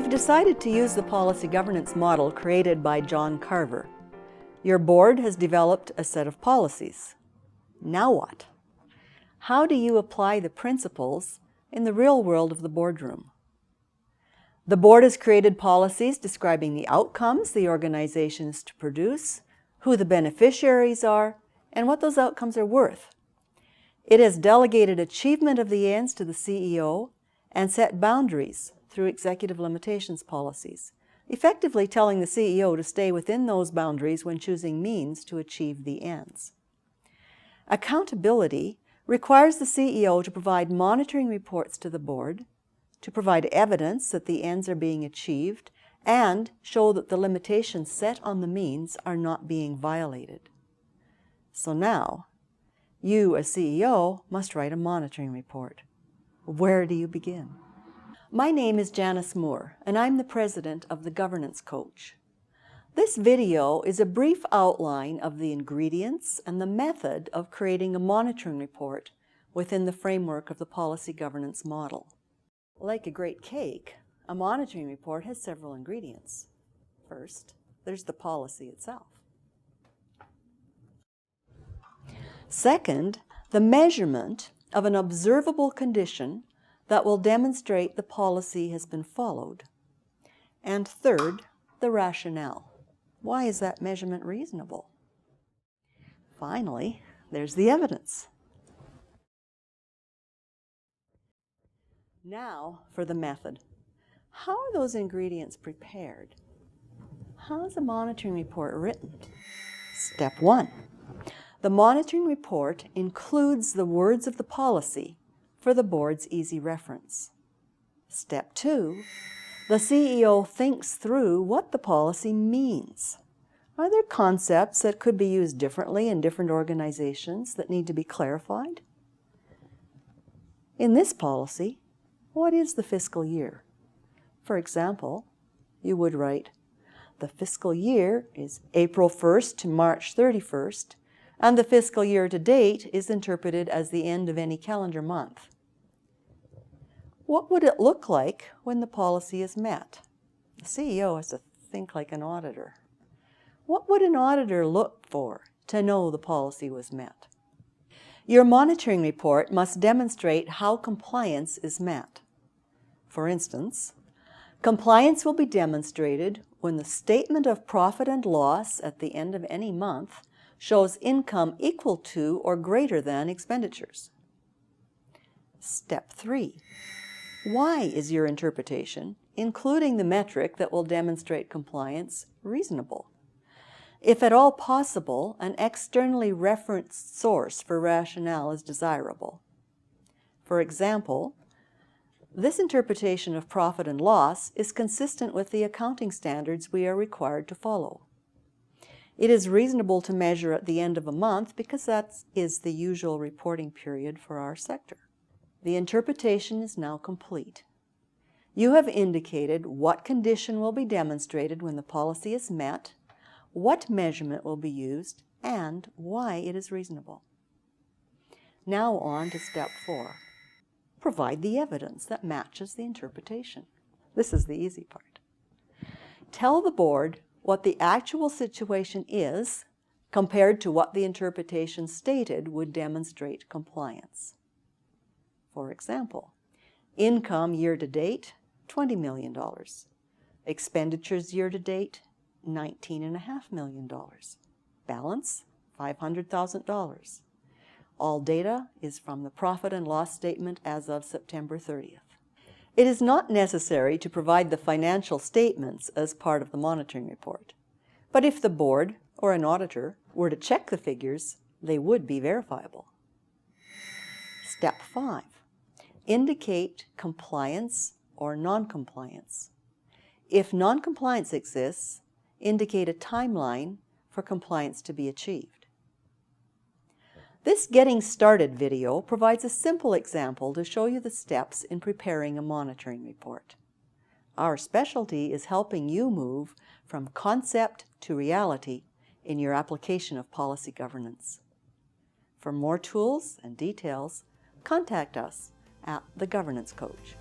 You've decided to use the policy governance model created by John Carver. Your board has developed a set of policies. Now what? How do you apply the principles in the real world of the boardroom? The board has created policies describing the outcomes the organization is to produce, who the beneficiaries are, and what those outcomes are worth. It has delegated achievement of the ends to the CEO and set boundaries through executive limitations policies, effectively telling the CEO to stay within those boundaries when choosing means to achieve the ends. Accountability requires the CEO to provide monitoring reports to the board, to provide evidence that the ends are being achieved, and show that the limitations set on the means are not being violated. So now, you as CEO must write a monitoring report. Where do you begin? My name is Janice Moore, and I'm the president of the Governance Coach. This video is a brief outline of the ingredients and the method of creating a monitoring report within the framework of the policy governance model. Like a great cake, a monitoring report has several ingredients. First, there's the policy itself. Second, the measurement of an observable condition that will demonstrate the policy has been followed. And third, the rationale. Why is that measurement reasonable? Finally, there's the evidence. Now for the method. How are those ingredients prepared? How is a monitoring report written? Step 1. The monitoring report includes the words of the policy for the board's easy reference. Step 2. The CEO thinks through what the policy means. Are there concepts that could be used differently in different organizations that need to be clarified? In this policy, what is the fiscal year? For example, you would write, the fiscal year is April 1st to March 31st, and the fiscal year to date is interpreted as the end of any calendar month. What would it look like when the policy is met? The CEO has to think like an auditor. What would an auditor look for to know the policy was met? Your monitoring report must demonstrate how compliance is met. For instance, compliance will be demonstrated when the statement of profit and loss at the end of any month shows income equal to or greater than expenditures. Step 3. Why is your interpretation, including the metric that will demonstrate compliance, reasonable? If at all possible, an externally referenced source for rationale is desirable. For example, this interpretation of profit and loss is consistent with the accounting standards we are required to follow. It is reasonable to measure at the end of a month because that is the usual reporting period for our sector. The interpretation is now complete. You have indicated what condition will be demonstrated when the policy is met, what measurement will be used, and why it is reasonable. Now on to step 4. Provide the evidence that matches the interpretation. This is the easy part. Tell the board what the actual situation is compared to what the interpretation stated would demonstrate compliance. For example, income year-to-date, $20 million. Expenditures year-to-date, $19.5 million. Balance, $500,000. All data is from the profit and loss statement as of September 30th. It is not necessary to provide the financial statements as part of the monitoring report. But if the board or an auditor were to check the figures, they would be verifiable. Step 5. Indicate compliance or non-compliance. If non-compliance exists, indicate a timeline for compliance to be achieved. This Getting Started video provides a simple example to show you the steps in preparing a monitoring report. Our specialty is helping you move from concept to reality in your application of policy governance. For more tools and details, contact us at The Governance Coach.